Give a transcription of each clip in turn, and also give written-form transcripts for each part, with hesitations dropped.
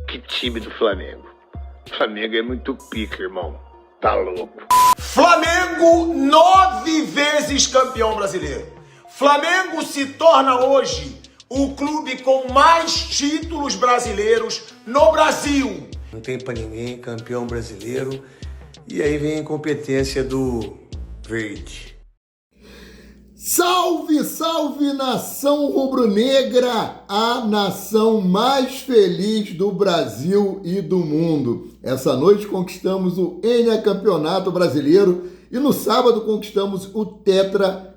Que time do Flamengo. Flamengo é muito pica, irmão. Tá louco. Flamengo 9 vezes campeão brasileiro. Flamengo se torna hoje o clube com mais títulos brasileiros no Brasil. Não tem pra ninguém, campeão brasileiro. E aí vem a incompetência do Verde. Salve, salve, nação rubro-negra, a nação mais feliz do Brasil e do mundo. Essa noite conquistamos o Campeonato Brasileiro e no sábado conquistamos o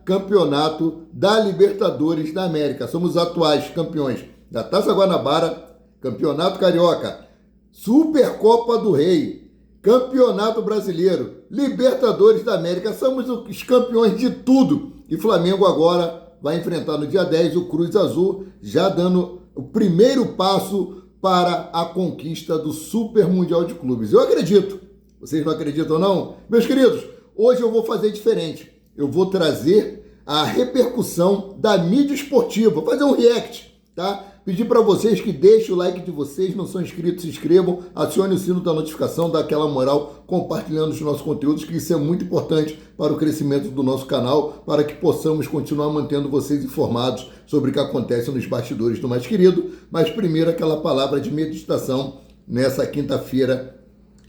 Campeonato da Libertadores da América. Somos atuais campeões da Taça Guanabara, Campeonato Carioca, Supercopa do Rei, Campeonato Brasileiro, Libertadores da América. Somos os campeões de tudo. E Flamengo agora vai enfrentar no dia 10 o Cruz Azul, já dando o primeiro passo para a conquista do Super Mundial de Clubes. Eu acredito. Vocês não acreditam não? Meus queridos, hoje eu vou fazer diferente. Eu vou trazer a repercussão da mídia esportiva, vou fazer um react, tá? Pedir para vocês que deixem o like de vocês, não são inscritos, se inscrevam, acione o sino da notificação, dá aquela moral compartilhando os nossos conteúdos, que isso é muito importante para o crescimento do nosso canal, para que possamos continuar mantendo vocês informados sobre o que acontece nos bastidores do mais querido. Mas primeiro aquela palavra de meditação nessa quinta-feira,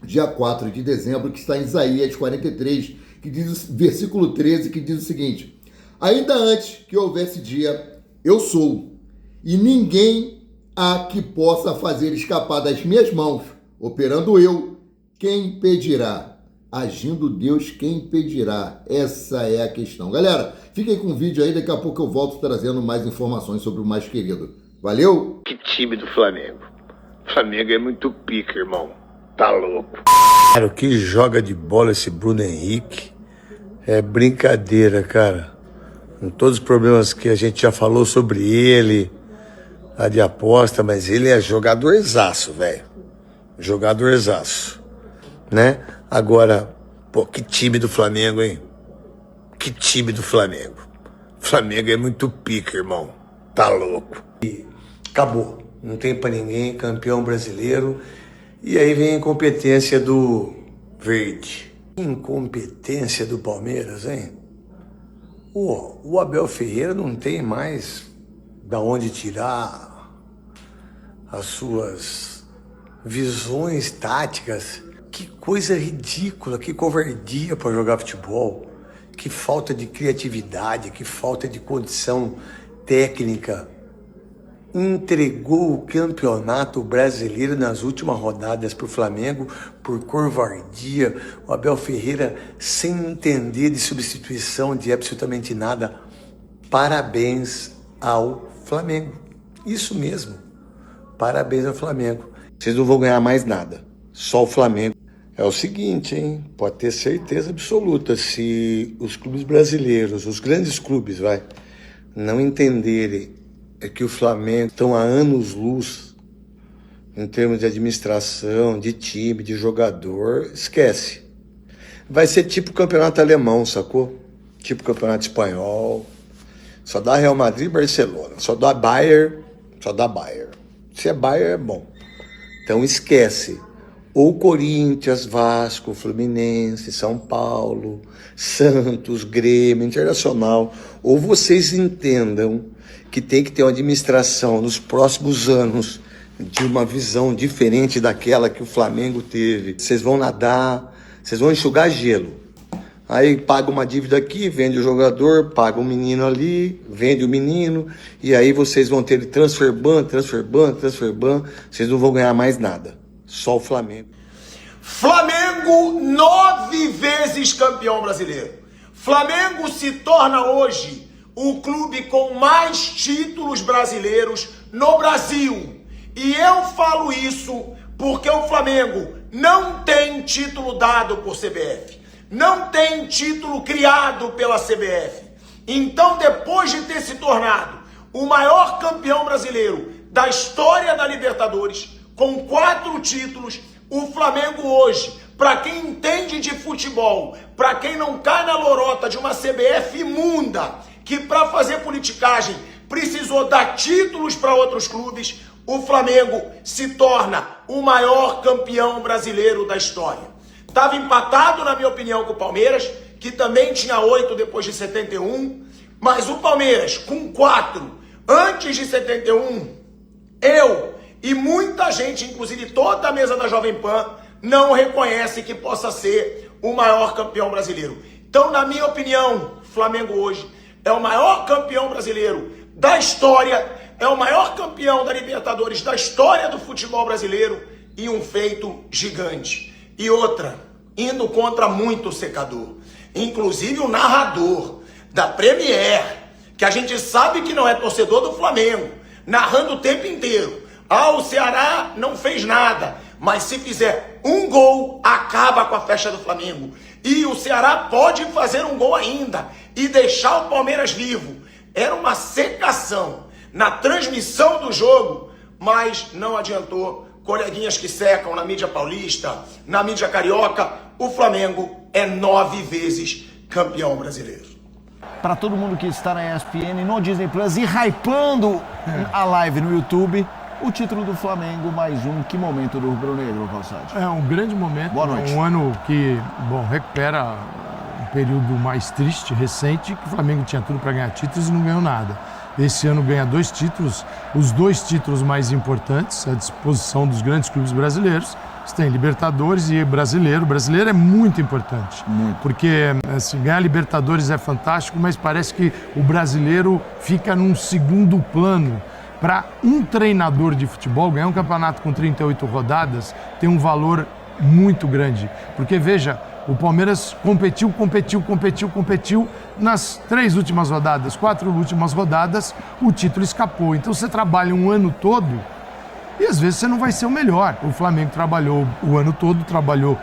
dia 4 de dezembro, que está em Isaías 43, que diz, versículo 13, que diz o seguinte: ainda antes que houvesse dia, eu sou, e ninguém há que possa fazer escapar das minhas mãos. Operando eu, quem impedirá? Agindo Deus, quem impedirá? Essa é a questão. Galera, fiquem com o vídeo aí, daqui a pouco eu volto trazendo mais informações sobre o mais querido. Valeu? Que time do Flamengo. Flamengo é muito pica, irmão. Tá louco. Cara, o que joga de bola esse Bruno Henrique é brincadeira, cara. Com todos os problemas que a gente já falou sobre ele, a de aposta, mas ele é jogadorzaço, velho. Jogadorzaço, né? Agora, pô, que time do Flamengo, hein? Que time do Flamengo. Flamengo é muito pica, irmão. Tá louco. E acabou. Não tem pra ninguém, campeão brasileiro. E aí vem a incompetência do Verde. Incompetência do Palmeiras, hein? O Abel Ferreira não tem mais da onde tirar as suas visões táticas. Que coisa ridícula, que covardia para jogar futebol, que falta de criatividade, que falta de condição técnica. Entregou o Campeonato Brasileiro nas últimas rodadas para o Flamengo por covardia. O Abel Ferreira sem entender de substituição de absolutamente nada. Parabéns ao Flamengo. Isso mesmo. Parabéns ao Flamengo. Vocês não vão ganhar mais nada. Só o Flamengo. É o seguinte, hein? Pode ter certeza absoluta. Se os clubes brasileiros, os grandes clubes, não entenderem que o Flamengo estão há anos-luz em termos de administração, de time, de jogador, esquece. Vai ser tipo o campeonato alemão, sacou? Tipo o campeonato espanhol. Só dá Real Madrid e Barcelona. Só dá Bayern. Se é Bayern, é bom. Então esquece. Ou Corinthians, Vasco, Fluminense, São Paulo, Santos, Grêmio, Internacional. Ou vocês entendam que tem que ter uma administração nos próximos anos de uma visão diferente daquela que o Flamengo teve. Vocês vão nadar, vocês vão enxugar gelo. Aí paga uma dívida aqui, vende o jogador, paga um menino ali, vende o menino, e aí vocês vão ter transfer ban, vocês não vão ganhar mais nada. Só o Flamengo. Flamengo 9 vezes campeão brasileiro. Flamengo se torna hoje o clube com mais títulos brasileiros no Brasil. E eu falo isso porque o Flamengo não tem título dado por CBF. Não tem título criado pela CBF. Então, depois de ter se tornado o maior campeão brasileiro da história da Libertadores, com 4 títulos, o Flamengo hoje, para quem entende de futebol, para quem não cai na lorota de uma CBF imunda, que para fazer politicagem precisou dar títulos para outros clubes, o Flamengo se torna o maior campeão brasileiro da história. Estava empatado, na minha opinião, com o Palmeiras, que também tinha 8 depois de 71, mas o Palmeiras com 4 antes de 71, eu e muita gente, inclusive toda a mesa da Jovem Pan, não reconhece que possa ser o maior campeão brasileiro. Então, na minha opinião, o Flamengo hoje é o maior campeão brasileiro da história, é o maior campeão da Libertadores da história do futebol brasileiro e um feito gigante. E outra, indo contra muito secador, inclusive o narrador da Premier, que a gente sabe que não é torcedor do Flamengo, narrando o tempo inteiro. O Ceará não fez nada, mas se fizer um gol, acaba com a festa do Flamengo. E o Ceará pode fazer um gol ainda e deixar o Palmeiras vivo. Era uma secação na transmissão do jogo, mas não adiantou. Coleguinhas que secam na mídia paulista, na mídia carioca, o Flamengo é 9 vezes campeão brasileiro. Para todo mundo que está na ESPN, no Disney Plus e hypando a live no YouTube, o título do Flamengo, mais um. Que momento do rubro-negro, Calçade? É um grande momento. Boa noite. Um ano que, recupera um período mais triste, recente, que o Flamengo tinha tudo para ganhar títulos e não ganhou nada. Esse ano ganha 2 títulos, os 2 títulos mais importantes à disposição dos grandes clubes brasileiros. Você tem Libertadores e Brasileiro. O Brasileiro é muito importante, porque assim, ganhar Libertadores é fantástico, mas parece que o brasileiro fica num segundo plano. Para um treinador de futebol, ganhar um campeonato com 38 rodadas tem um valor muito grande. Porque, veja, o Palmeiras competiu. Nas 3 últimas rodadas, 4 últimas rodadas, o título escapou. Então, você trabalha um ano todo e, às vezes, você não vai ser o melhor. O Flamengo trabalhou o ano todo, trabalhou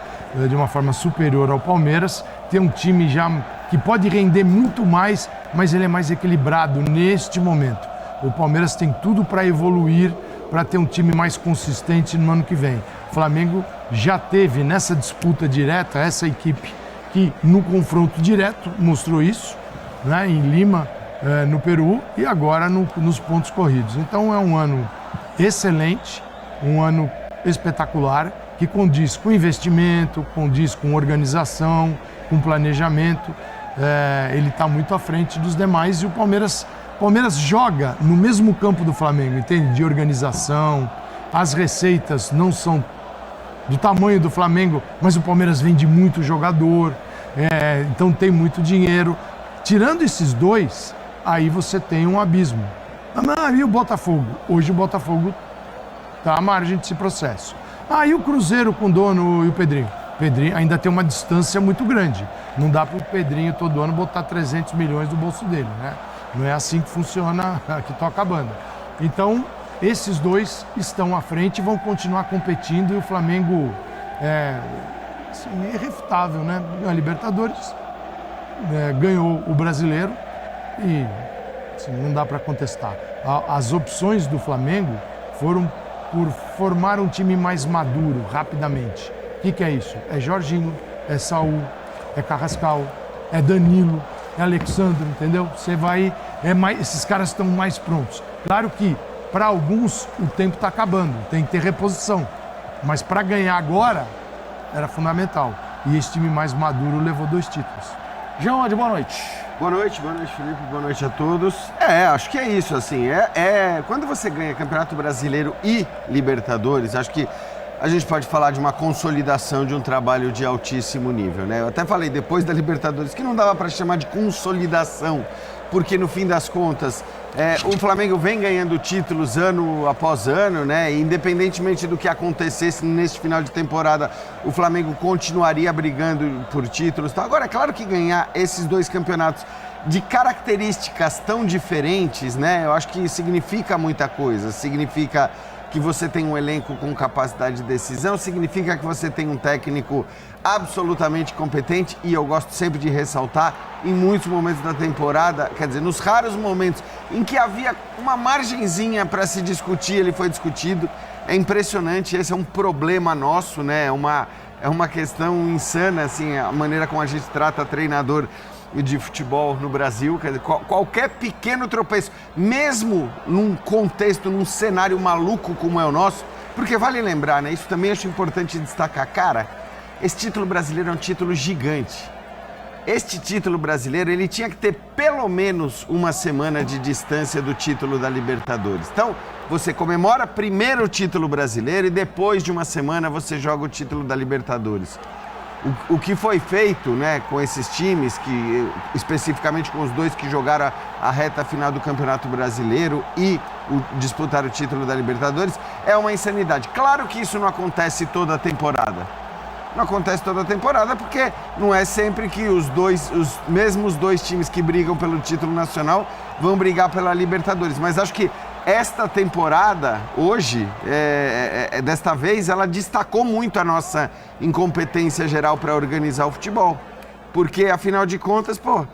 de uma forma superior ao Palmeiras. Tem um time já que pode render muito mais, mas ele é mais equilibrado neste momento. O Palmeiras tem tudo para evoluir, para ter um time mais consistente no ano que vem. O Flamengo já teve nessa disputa direta essa equipe que no confronto direto mostrou isso, né, em Lima, no Peru, e agora nos pontos corridos. Então é um ano excelente, um ano espetacular, que condiz com investimento, condiz com organização, com planejamento. Ele está muito à frente dos demais e o Palmeiras joga no mesmo campo do Flamengo, entende? De organização, as receitas não são do tamanho do Flamengo, mas o Palmeiras vende muito jogador, então tem muito dinheiro. Tirando esses 2, aí você tem um abismo. E o Botafogo? Hoje o Botafogo está à margem desse processo. E o Cruzeiro com o Dono e o Pedrinho? Pedrinho ainda tem uma distância muito grande. Não dá para o Pedrinho todo ano botar 300 milhões no bolso dele, né? Não é assim que funciona, que toca a banda. Então, esses 2 estão à frente e vão continuar competindo e o Flamengo é irrefutável, né? Ganhou a Libertadores, ganhou o Brasileiro e assim, não dá para contestar. As opções do Flamengo foram por formar um time mais maduro, rapidamente. O que é isso? É Jorginho, é Saúl, é Carrascal, é Danilo, é Alexandre, entendeu? Você vai... esses caras estão mais prontos. Claro que, para alguns, o tempo está acabando, tem que ter reposição. Mas para ganhar agora, era fundamental. E esse time mais maduro levou 2 títulos. João, boa noite. Boa noite, Felipe, boa noite a todos. Acho que é isso, assim, quando você ganha Campeonato Brasileiro e Libertadores, acho que a gente pode falar de uma consolidação de um trabalho de altíssimo nível, né? Eu até falei depois da Libertadores que não dava para chamar de consolidação, porque no fim das contas o Flamengo vem ganhando títulos ano após ano, né? E independentemente do que acontecesse neste final de temporada, o Flamengo continuaria brigando por títulos. Então, agora, é claro que ganhar esses 2 campeonatos de características tão diferentes, né? Eu acho que significa muita coisa. Significa que você tem um elenco com capacidade de decisão, significa que você tem um técnico absolutamente competente, e eu gosto sempre de ressaltar, em muitos momentos da temporada, quer dizer, nos raros momentos em que havia uma margenzinha para se discutir, ele foi discutido. É impressionante, esse é um problema nosso, né? É uma questão insana, assim, a maneira como a gente trata treinador de futebol no Brasil. Quer dizer, qualquer pequeno tropeço, mesmo num contexto, num cenário maluco como é o nosso, porque vale lembrar, né? Isso também acho importante destacar. Cara, esse título brasileiro é um título gigante. Este título brasileiro, ele tinha que ter pelo menos uma semana de distância do título da Libertadores. Então, você comemora primeiro o título brasileiro e depois de uma semana você joga o título da Libertadores. O que foi feito, né, com esses times, especificamente com os dois que jogaram a reta final do Campeonato Brasileiro e disputaram o título da Libertadores, é uma insanidade. Claro que isso não acontece toda a temporada. Não acontece toda a temporada porque não é sempre que os mesmos dois times que brigam pelo título nacional vão brigar pela Libertadores. Mas acho que esta temporada, hoje, desta vez, ela destacou muito a nossa incompetência geral para organizar o futebol. Porque, afinal de contas, pô,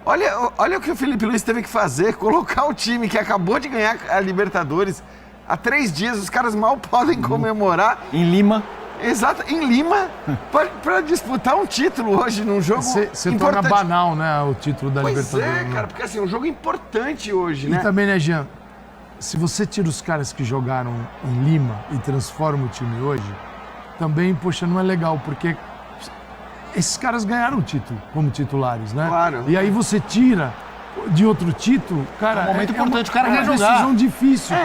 olha o que o Felipe Luiz teve que fazer, colocar o time que acabou de ganhar a Libertadores. Há 3 dias, os caras mal podem comemorar. Em Lima. Exato, em Lima, para disputar um título hoje num jogo Você importante. torna banal, né, o título da Libertadores. Pois é, cara, porque assim, é um jogo importante hoje, né? E também, né, Jean, se você tira os caras que jogaram em Lima e transforma o time hoje, também, poxa, não é legal, porque esses caras ganharam o título como titulares, né? Claro. E aí você tira de outro título, cara, É um momento importante, o cara quer uma jogar. decisão difícil.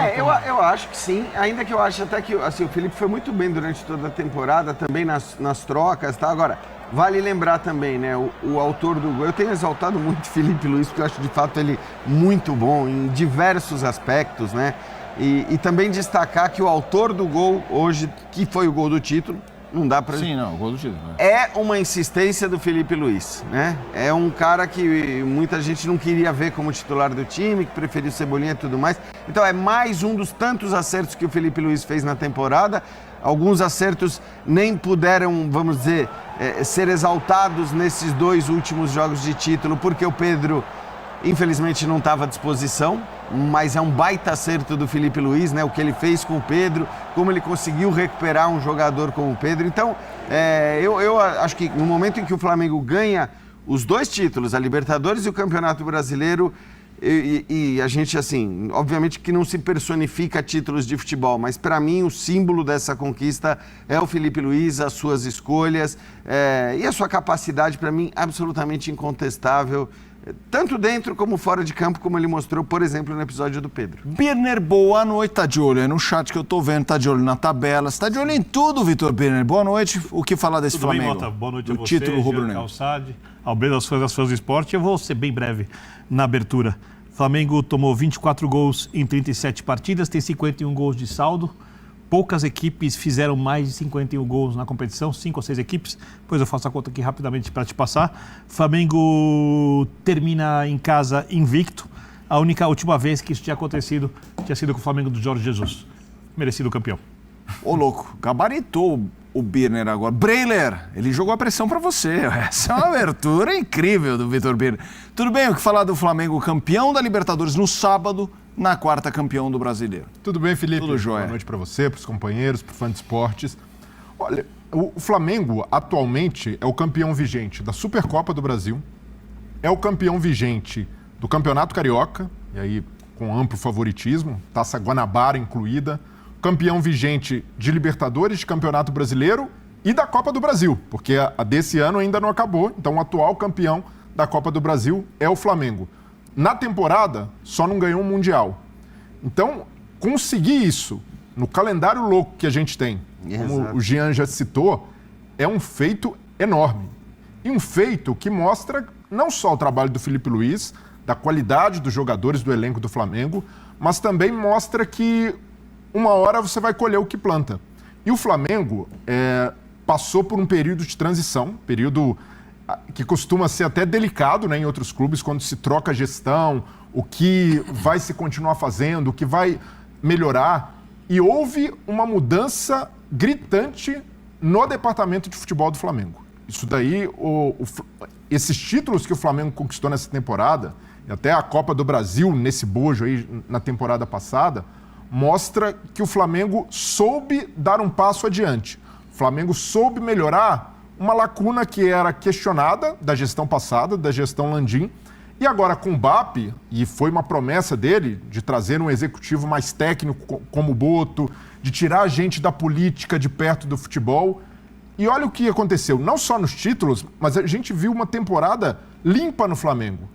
Eu acho que sim, ainda que eu ache até que assim, o Felipe foi muito bem durante toda a temporada, também nas trocas, tá? Agora, vale lembrar também, né, o autor do gol, eu tenho exaltado muito o Felipe Luiz, porque eu acho de fato ele muito bom em diversos aspectos, né? E também destacar que o autor do gol hoje, que foi o gol do título, não dá pra... Sim, não, o gol do título. É uma insistência do Felipe Luiz, né? É um cara que muita gente não queria ver como titular do time, que preferiu Cebolinha e tudo mais. Então é mais um dos tantos acertos que o Felipe Luiz fez na temporada. Alguns acertos nem puderam, vamos dizer, ser exaltados nesses 2 últimos jogos de título, porque o Pedro, infelizmente, não estava à disposição. Mas é um baita acerto do Felipe Luiz, né? O que ele fez com o Pedro, como ele conseguiu recuperar um jogador como o Pedro. Então, eu acho que no momento em que o Flamengo ganha os 2 títulos, a Libertadores e o Campeonato Brasileiro, e a gente, assim, obviamente que não se personifica títulos de futebol, mas para mim o símbolo dessa conquista é o Felipe Luiz, as suas escolhas e a sua capacidade, para mim, absolutamente incontestável, tanto dentro como fora de campo, como ele mostrou, por exemplo, no episódio do Pedro. Birner, boa noite. Tá de olho aí no chat que eu tô vendo, tá de olho na tabela. Você tá de olho em tudo, Vitor Birner. Boa noite. O que falar desse Tudo Flamengo? bem, Mota? Boa noite a do você, título rubro-negro. Calçade, Albedo, as fãs do esporte. Eu vou ser bem breve na abertura. Flamengo tomou 24 gols em 37 partidas, tem 51 gols de saldo. Poucas equipes fizeram mais de 51 gols na competição, 5 ou 6 equipes. Depois eu faço a conta aqui rapidamente para te passar. Flamengo termina em casa invicto. A última vez que isso tinha acontecido tinha sido com o Flamengo do Jorge Jesus. Merecido campeão. Ô, louco, gabaritou o Birner agora. Breiler, ele jogou a pressão pra você. Essa é uma abertura incrível do Vitor Birner. Tudo bem, o que falar do Flamengo campeão da Libertadores no sábado, na 4ª campeão do Brasileiro? Tudo bem, Felipe? Tudo jóia. Boa noite pra você, pros companheiros, pro fã de esportes. Olha, o Flamengo atualmente é o campeão vigente da Supercopa do Brasil, é o campeão vigente do Campeonato Carioca, e aí com amplo favoritismo, Taça Guanabara incluída, campeão vigente de Libertadores, de Campeonato Brasileiro e da Copa do Brasil, porque a desse ano ainda não acabou, então o atual campeão da Copa do Brasil é o Flamengo. Na temporada, só não ganhou um Mundial. Então, conseguir isso no calendário louco que a gente tem, como o Jean já citou, é um feito enorme. E um feito que mostra não só o trabalho do Felipe Luiz, da qualidade dos jogadores do elenco do Flamengo, mas também mostra que uma hora você vai colher o que planta. E o Flamengo passou por um período de transição, período que costuma ser até delicado, né, em outros clubes, quando se troca a gestão, o que vai se continuar fazendo, o que vai melhorar. E houve uma mudança gritante no departamento de futebol do Flamengo. Isso daí, esses títulos que o Flamengo conquistou nessa temporada, e até a Copa do Brasil, nesse bojo aí na temporada passada, mostra que o Flamengo soube dar um passo adiante. O Flamengo soube melhorar uma lacuna que era questionada da gestão passada, da gestão Landim, e agora com o BAP, e foi uma promessa dele de trazer um executivo mais técnico como o Boto, de tirar a gente da política de perto do futebol. E olha o que aconteceu, não só nos títulos, mas a gente viu uma temporada limpa no Flamengo.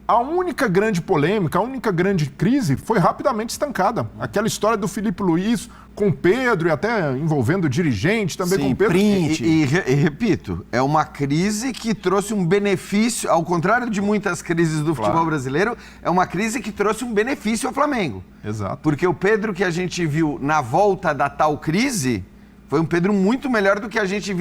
A única grande polêmica, a única grande crise foi rapidamente estancada. Aquela história do Felipe Luiz com o Pedro e até envolvendo o dirigente também com o Pedro. E repito, é uma crise que trouxe um benefício, ao contrário de muitas crises do futebol brasileiro, é uma crise que trouxe um benefício ao Flamengo. Exato. Porque o Pedro que a gente viu na volta da tal crise foi um Pedro muito melhor do que a gente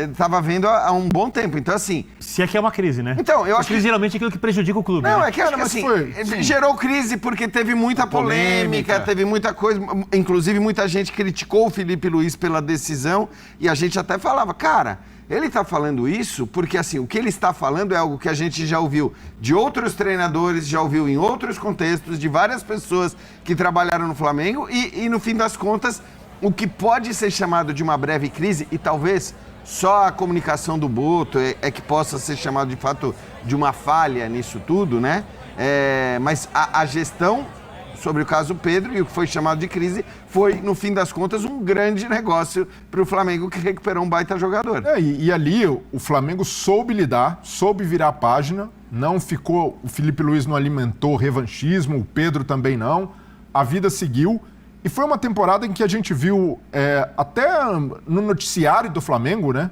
estava vendo há um bom tempo. Então, assim... Se é que é uma crise, né? Então, eu acho que... geralmente é aquilo que prejudica o clube. Não, né? é que acho que assim, gerou crise porque teve muita polêmica, teve muita coisa. Inclusive, muita gente criticou o Felipe Luiz pela decisão e a gente até falava, cara, ele está falando isso porque, assim, o que ele está falando é algo que a gente já ouviu de outros treinadores, já ouviu em outros contextos, de várias pessoas que trabalharam no Flamengo e no fim das contas, o que pode ser chamado de uma breve crise, e talvez só a comunicação do Boto é que possa ser chamado de fato de uma falha nisso tudo, né? Mas a gestão sobre o caso Pedro e o que foi chamado de crise foi, no fim das contas, um grande negócio para o Flamengo que recuperou um baita jogador. E ali o Flamengo soube lidar, soube virar a página, não ficou, o Felipe Luiz não alimentou revanchismo, o Pedro também não, a vida seguiu. E foi uma temporada em que a gente viu, até no noticiário do Flamengo, né,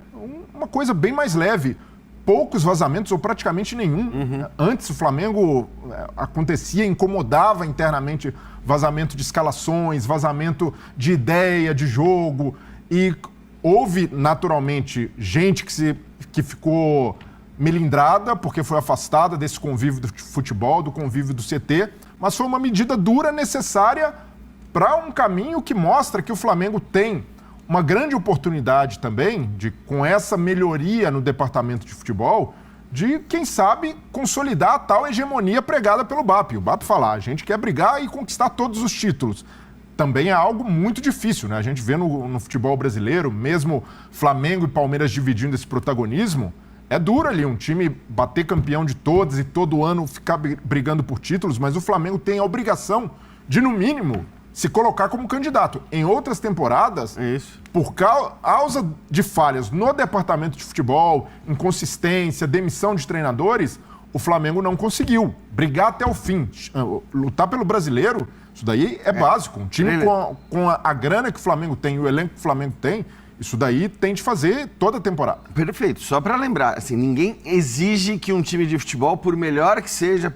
uma coisa bem mais leve. Poucos vazamentos ou praticamente nenhum. Antes o Flamengo acontecia, incomodava internamente vazamento de escalações, vazamento de ideia, de jogo. E houve, naturalmente, gente que ficou melindrada porque foi afastada desse convívio do futebol, do convívio do CT. Mas foi uma medida dura, necessária, para um caminho que mostra que o Flamengo tem uma grande oportunidade também, com essa melhoria no departamento de futebol, de, quem sabe, consolidar a tal hegemonia pregada pelo BAP. O BAP fala, a gente quer brigar e conquistar todos os títulos. Também é algo muito difícil, né? A gente vê no futebol brasileiro, mesmo Flamengo e Palmeiras dividindo esse protagonismo, é duro ali um time bater campeão de todos e todo ano ficar brigando por títulos, mas o Flamengo tem a obrigação de, no mínimo, se colocar como candidato. Em outras temporadas, por causa de falhas no departamento de futebol, inconsistência, demissão de treinadores, o Flamengo não conseguiu brigar até o fim. Lutar pelo brasileiro, isso daí é básico. Um time com a grana que o Flamengo tem e o elenco que o Flamengo tem, isso daí tem de fazer toda a temporada. Perfeito. Só para lembrar, assim, ninguém exige que um time de futebol, por melhor que seja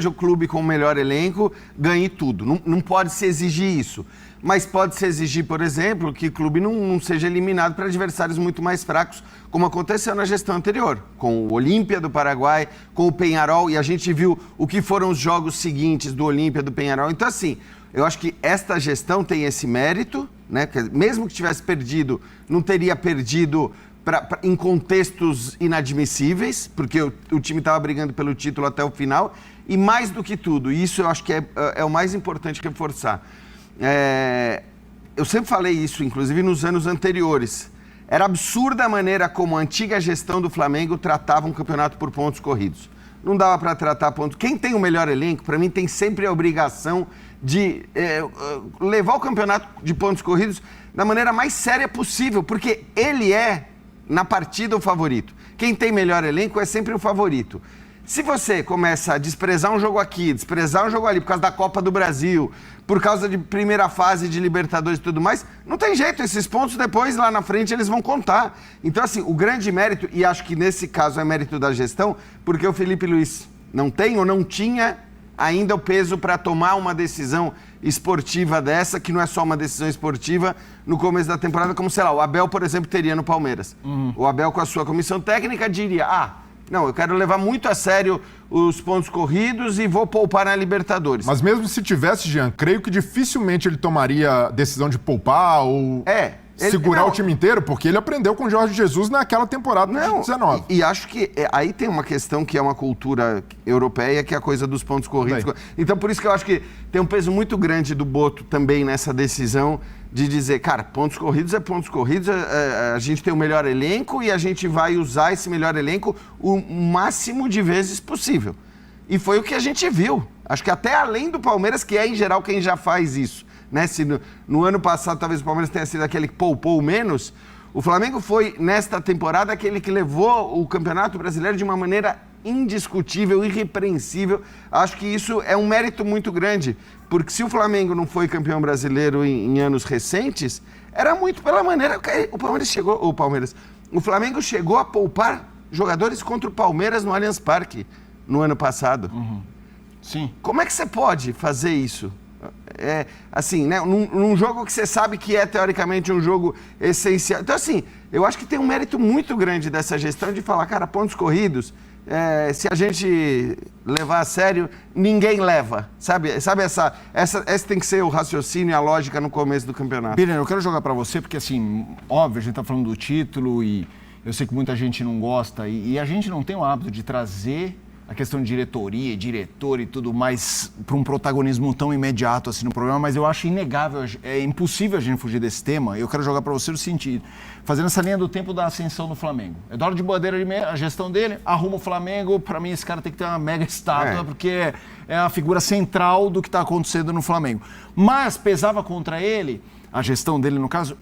o clube com o melhor elenco, ganhe tudo. Não pode se exigir isso. Mas pode se exigir, por exemplo, que o clube não seja eliminado para adversários muito mais fracos, como aconteceu na gestão anterior, com o Olímpia do Paraguai, com o Peñarol, e a gente viu o que foram os jogos seguintes do Olímpia, do Peñarol. Então, assim, eu acho que esta gestão tem esse mérito, né? Mesmo que tivesse perdido, não teria perdido em contextos inadmissíveis, porque o time estava brigando pelo título até o final, e mais do que tudo, e isso eu acho que é o mais importante reforçar. Eu sempre falei isso, inclusive nos anos anteriores. Era absurda a maneira como a antiga gestão do Flamengo tratava um campeonato por pontos corridos. Não dava para tratar pontos. Quem tem o melhor elenco, para mim, tem sempre a obrigação de levar o campeonato de pontos corridos da maneira mais séria possível, porque ele é, na partida, o favorito. Quem tem melhor elenco é sempre o favorito. Se você começa a desprezar um jogo aqui, desprezar um jogo ali, por causa da Copa do Brasil, por causa de primeira fase de Libertadores e tudo mais, não tem jeito, esses pontos depois, lá na frente, eles vão contar. Então, assim, o grande mérito, e acho que nesse caso é mérito da gestão, porque o Felipe Luiz não tem ou não tinha ainda o peso para tomar uma decisão esportiva dessa, que não é só uma decisão esportiva, no começo da temporada, como, sei lá, o Abel, por exemplo, teria no Palmeiras. O Abel, com a sua comissão técnica, diria, não, eu quero levar muito a sério os pontos corridos e vou poupar na Libertadores. Mas mesmo se tivesse, Jean, creio que dificilmente ele tomaria a decisão de poupar ou segurar o time inteiro, porque ele aprendeu com o Jorge Jesus naquela temporada de 19. E acho que aí tem uma questão que é uma cultura europeia, que é a coisa dos pontos corridos. Então, por isso que eu acho que tem um peso muito grande do Boto também nessa decisão de dizer, cara, pontos corridos é pontos corridos, a gente tem o melhor elenco e a gente vai usar esse melhor elenco o máximo de vezes possível. E foi o que a gente viu. Acho que até além do Palmeiras, que é em geral quem já faz isso. Né? Se no ano passado talvez o Palmeiras tenha sido aquele que poupou menos, o Flamengo foi, nesta temporada, aquele que levou o Campeonato Brasileiro de uma maneira indiscutível, irrepreensível. Acho que isso é um mérito muito grande, porque se o Flamengo não foi campeão brasileiro em anos recentes, era muito pela maneira que o Flamengo chegou a poupar jogadores contra o Palmeiras no Allianz Parque no ano passado. Sim. Como é que você pode fazer isso? Assim, né? Num jogo que você sabe que é teoricamente um jogo essencial. Então, assim, eu acho que tem um mérito muito grande dessa gestão de falar, cara, pontos corridos, se a gente levar a sério, ninguém leva. Sabe essa tem que ser o raciocínio e a lógica no começo do campeonato. Birner, eu quero jogar pra você, porque assim, óbvio, a gente tá falando do título e eu sei que muita gente não gosta e a gente não tem o hábito de trazer a questão de diretoria, diretor e tudo mais para um protagonismo tão imediato assim no programa, mas eu acho inegável, é impossível a gente fugir desse tema. Eu quero jogar para você o seguinte, fazendo essa linha do tempo da ascensão do Flamengo. Eduardo de Bandeira, a gestão dele, arruma o Flamengo, para mim esse cara tem que ter uma mega estátua, porque é a figura central do que está acontecendo no Flamengo. Mas pesava contra ele, a gestão dele no caso,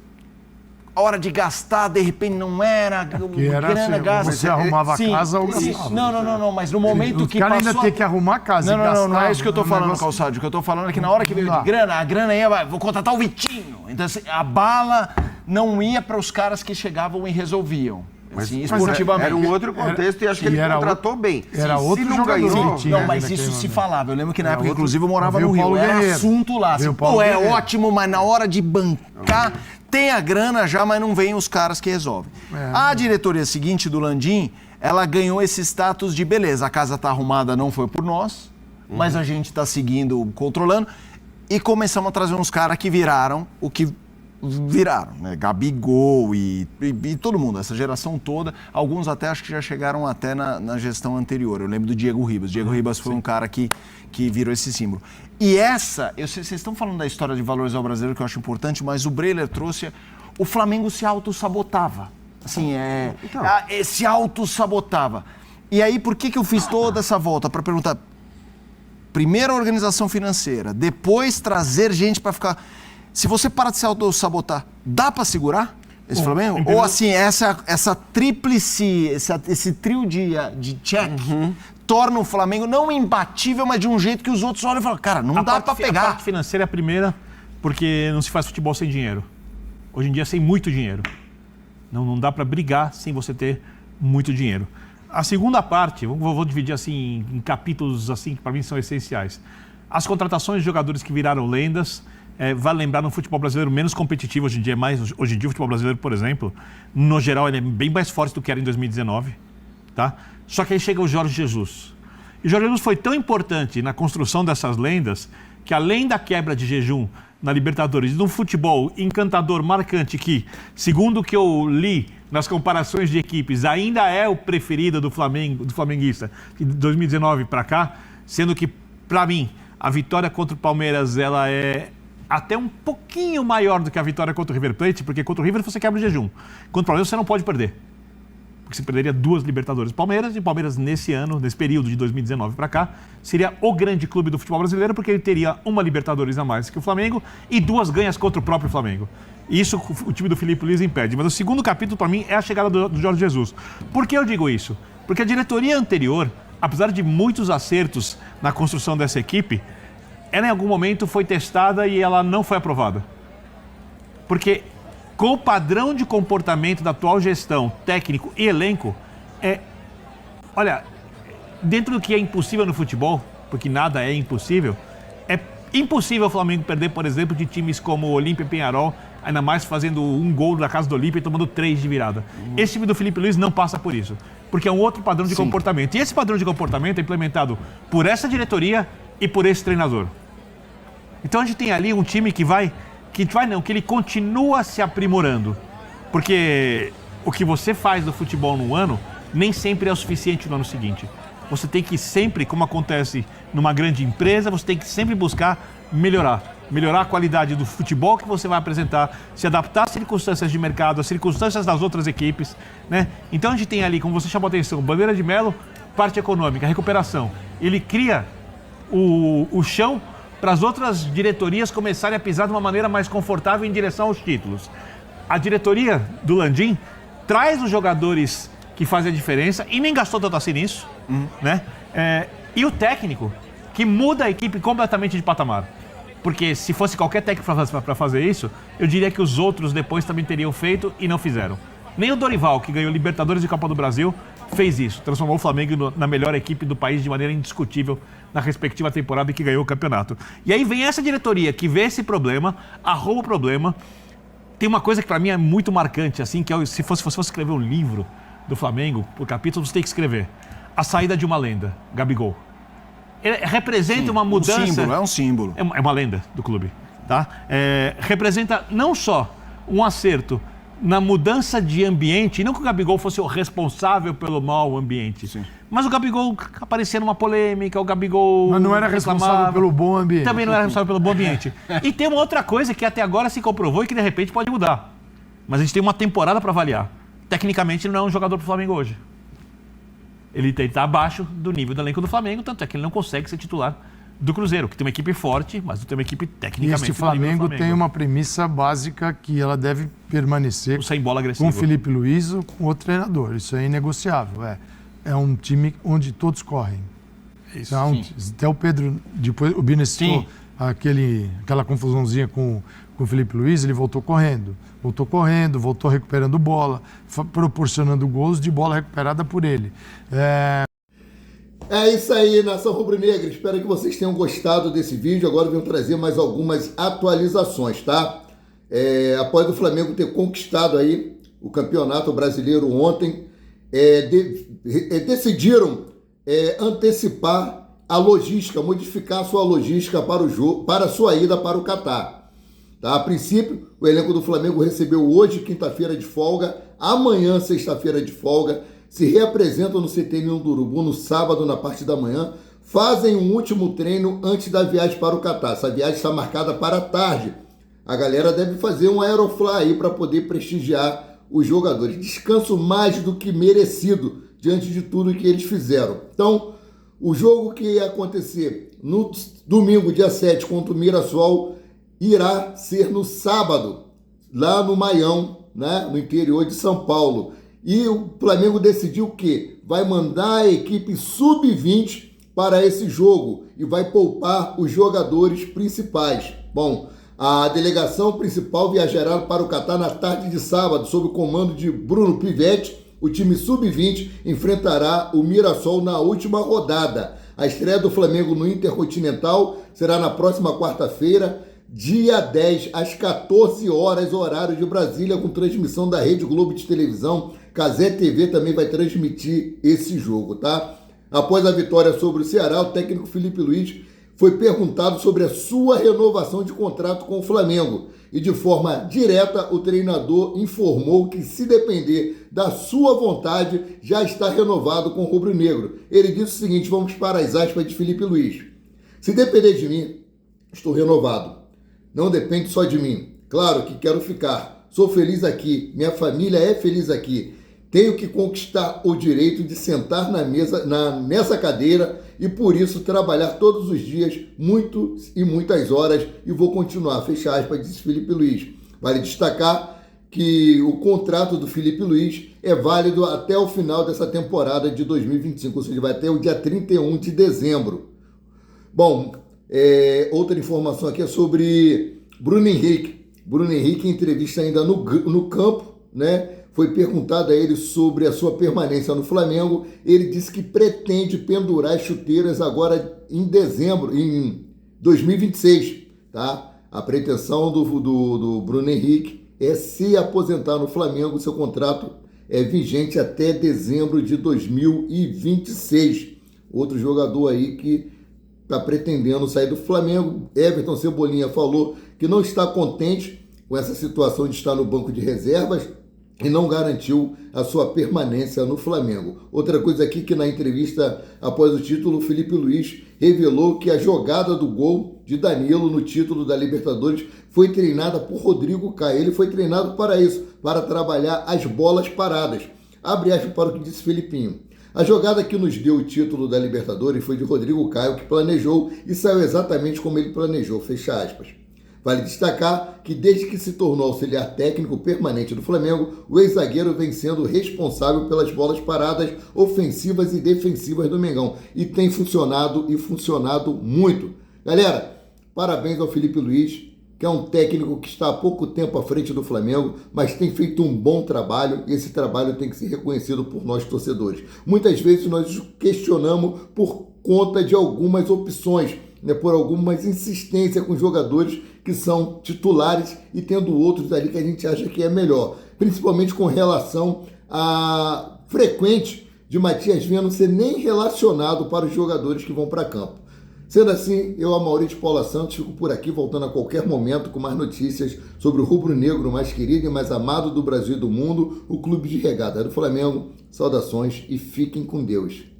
a hora de gastar, de repente, não era grana gasta. Você arrumava a casa ou gastava. Não, mas no momento que passou... O cara ainda tem que arrumar a casa e gastar. Não é isso que eu tô falando, Calçado. O que eu tô falando é que na hora que veio de grana, a grana ia, vou contratar o Vitinho. Então, assim, a bala não ia para os caras que chegavam e resolviam. Assim, esportivamente. Era um outro contexto e acho que ele contratou bem. Era outro jogador. Não, mas isso se falava. Eu lembro que na época, inclusive, eu morava no Rio. Era assunto lá. Assim, é ótimo, mas na hora de bancar... Tem a grana já, mas não vem os caras que resolvem. A diretoria seguinte do Landim, ela ganhou esse status de beleza, a casa tá arrumada, não foi por nós, mas a gente tá seguindo, controlando, e começamos a trazer uns caras que viraram o que viraram, né? Gabigol e todo mundo, essa geração toda, alguns até acho que já chegaram até na gestão anterior. Eu lembro do Diego Ribas. Diego Ribas foi um cara que virou esse símbolo. E vocês estão falando da história de valorizar o brasileiro, que eu acho importante, mas o Breler trouxe, o Flamengo se autossabotava. Assim, se autossabotava. E aí, por que eu fiz toda essa volta? Para perguntar, primeiro a organização financeira, depois trazer gente para ficar... Se você para de se autossabotar, dá para segurar esse Flamengo? Ou assim, essa tríplice, esse trio de check torna o Flamengo não imbatível, mas de um jeito que os outros olham e falam, cara, não dá para pegar. A parte financeira é a primeira, porque não se faz futebol sem dinheiro. Hoje em dia, sem muito dinheiro. Não dá para brigar sem você ter muito dinheiro. A segunda parte, vou dividir assim em capítulos assim que para mim são essenciais. As contratações de jogadores que viraram lendas. Vale lembrar, no futebol brasileiro menos competitivo hoje em dia, hoje em dia o futebol brasileiro, por exemplo, no geral ele é bem mais forte do que era em 2019, tá? Só que aí chega o Jorge Jesus. E o Jorge Jesus foi tão importante na construção dessas lendas que, além da quebra de jejum na Libertadores, de um futebol encantador, marcante, que, segundo o que eu li nas comparações de equipes, ainda é o preferido do Flamengo, do flamenguista, de 2019 para cá, sendo que, para mim, a vitória contra o Palmeiras, ela é até um pouquinho maior do que a vitória contra o River Plate, porque contra o River você quebra o jejum. Contra o Palmeiras você não pode perder. Porque você perderia 2 Libertadores Palmeiras, e o Palmeiras nesse ano, nesse período de 2019 para cá, seria o grande clube do futebol brasileiro, porque ele teria uma Libertadores a mais que o Flamengo e 2 ganhas contra o próprio Flamengo. Isso o time do Felipe Luiz impede. Mas o segundo capítulo, para mim, é a chegada do Jorge Jesus. Por que eu digo isso? Porque a diretoria anterior, apesar de muitos acertos na construção dessa equipe, ela em algum momento foi testada e ela não foi aprovada. Porque com o padrão de comportamento da atual gestão, técnico e elenco, olha, dentro do que é impossível no futebol, porque nada é impossível o Flamengo perder, por exemplo, de times como o Olímpia e Peñarol, ainda mais fazendo um gol da casa do Olímpia e tomando 3 de virada. Esse time do Felipe Luiz não passa por isso, porque é um outro padrão de comportamento. E esse padrão de comportamento é implementado por essa diretoria e por esse treinador. Então a gente tem ali um time que ele continua se aprimorando. Porque o que você faz do futebol no ano nem sempre é o suficiente no ano seguinte. Você tem que sempre, como acontece numa grande empresa, você tem que sempre buscar melhorar. melhorar a qualidade do futebol que você vai apresentar, se adaptar às circunstâncias de mercado, às circunstâncias das outras equipes, né? Então a gente tem ali, como você chamou a atenção, Bandeira de Melo, parte econômica, recuperação. Ele cria o chão para as outras diretorias começarem a pisar de uma maneira mais confortável em direção aos títulos. A diretoria do Landim traz os jogadores que fazem a diferença e nem gastou tanto assim nisso, né? E o técnico que muda a equipe completamente de patamar. Porque se fosse qualquer técnico para fazer isso, eu diria que os outros depois também teriam feito e não fizeram. Nem o Dorival, que ganhou Libertadores e Copa do Brasil, fez isso. Transformou o Flamengo na melhor equipe do país de maneira indiscutível na respectiva temporada e que ganhou o campeonato. E aí vem essa diretoria que vê esse problema, arruma o problema. Tem uma coisa que para mim é muito marcante, assim, que é, se fosse escrever um livro do Flamengo, por capítulo, você tem que escrever a saída de uma lenda, Gabigol. Ele representa uma mudança... É um símbolo. É uma lenda do clube, tá? Representa não só um acerto na mudança de ambiente, e não que o Gabigol fosse o responsável pelo mau ambiente, sim, mas o Gabigol aparecia numa polêmica, o Gabigol... Mas não era responsável pelo bom ambiente. Também não era responsável pelo bom ambiente. E tem uma outra coisa que até agora se comprovou e que de repente pode mudar. Mas a gente tem uma temporada para avaliar. Tecnicamente ele não é um jogador pro Flamengo hoje. Ele está abaixo do nível do elenco do Flamengo, tanto é que ele não consegue ser titular do Cruzeiro, que tem uma equipe forte, mas não tem uma equipe tecnicamente... E este Flamengo tem uma premissa básica que ela deve permanecer sem bola agressiva, com o Felipe Luiz ou com outro treinador. Isso é inegociável. É um time onde todos correm. Isso, então, até o Pedro, depois o Bina citou aquela confusãozinha com o Felipe Luiz, ele voltou correndo, voltou recuperando bola, proporcionando gols de bola recuperada por ele. É isso aí, Nação Rubro-Negra. Espero que vocês tenham gostado desse vídeo. Agora eu venho trazer mais algumas atualizações, tá? Após o Flamengo ter conquistado aí o Campeonato Brasileiro ontem, decidiram antecipar a logística, modificar a sua logística para o jogo, para a sua ida para o Catar. Tá? A princípio, o elenco do Flamengo recebeu hoje, quinta-feira, de folga, amanhã, sexta-feira, de folga, se reapresentam no CT Ninho do Urubu no sábado, na parte da manhã, fazem um último treino antes da viagem para o Catar. Essa viagem está marcada para a tarde. A galera deve fazer um aerofly aí para poder prestigiar os jogadores. Descanso mais do que merecido diante de tudo que eles fizeram. Então, o jogo que ia acontecer no domingo, dia 7, contra o Mirassol, irá ser no sábado, lá no Maião, né, no interior de São Paulo. E o Flamengo decidiu que vai mandar a equipe sub-20 para esse jogo e vai poupar os jogadores principais. Bom, a delegação principal viajará para o Catar na tarde de sábado, sob o comando de Bruno Pivetti. O time sub-20 enfrentará o Mirassol na última rodada. A estreia do Flamengo no Intercontinental será na próxima quarta-feira, dia 10, às 14 horas, horário de Brasília, com transmissão da Rede Globo de televisão. Cazé TV também vai transmitir esse jogo, tá? Após a vitória sobre o Ceará, o técnico Felipe Luiz foi perguntado sobre a sua renovação de contrato com o Flamengo. E de forma direta, o treinador informou que, se depender da sua vontade, já está renovado com o rubro-negro. Ele disse o seguinte, vamos para as aspas de Felipe Luiz. Se depender de mim, estou renovado. Não depende só de mim. Claro que quero ficar. Sou feliz aqui. Minha família é feliz aqui. Tenho que conquistar o direito de sentar na mesa, nessa cadeira e, por isso, trabalhar todos os dias, muitas horas, e vou continuar. Fecha aspas, disse Felipe Luiz. Vale destacar que o contrato do Felipe Luiz é válido até o final dessa temporada de 2025, ou seja, vai até o dia 31 de dezembro. Bom, outra informação aqui é sobre Bruno Henrique. Bruno Henrique, em entrevista ainda no campo, né? Foi perguntado a ele sobre a sua permanência no Flamengo. Ele disse que pretende pendurar as chuteiras agora em dezembro, em 2026. Tá? A pretensão do Bruno Henrique é se aposentar no Flamengo. Seu contrato é vigente até dezembro de 2026. Outro jogador aí que está pretendendo sair do Flamengo, Everton Cebolinha, falou que não está contente com essa situação de estar no banco de reservas. e não garantiu a sua permanência no Flamengo. Outra coisa aqui que na entrevista após o título, Felipe Luiz revelou que a jogada do gol de Danilo no título da Libertadores foi treinada por Rodrigo Caio. Ele foi treinado para isso, para trabalhar as bolas paradas. Abre aspas para o que disse Felipinho. A jogada que nos deu o título da Libertadores foi de Rodrigo Caio, que planejou e saiu exatamente como ele planejou. Fecha aspas. Vale destacar que desde que se tornou auxiliar técnico permanente do Flamengo, o ex-zagueiro vem sendo responsável pelas bolas paradas ofensivas e defensivas do Mengão. E tem funcionado e funcionado muito. Galera, parabéns ao Felipe Luiz, que é um técnico que está há pouco tempo à frente do Flamengo, mas tem feito um bom trabalho e esse trabalho tem que ser reconhecido por nós torcedores. Muitas vezes nós questionamos por conta de algumas opções, por algumas insistências com jogadores que são titulares e tendo outros ali que a gente acha que é melhor. Principalmente com relação à frequente de Matias Vinha não ser nem relacionado para os jogadores que vão para campo. Sendo assim, eu, Amaury de Paula Santos, fico por aqui voltando a qualquer momento com mais notícias sobre o rubro-negro mais querido e mais amado do Brasil e do mundo, o Clube de Regata do Flamengo. Saudações e fiquem com Deus.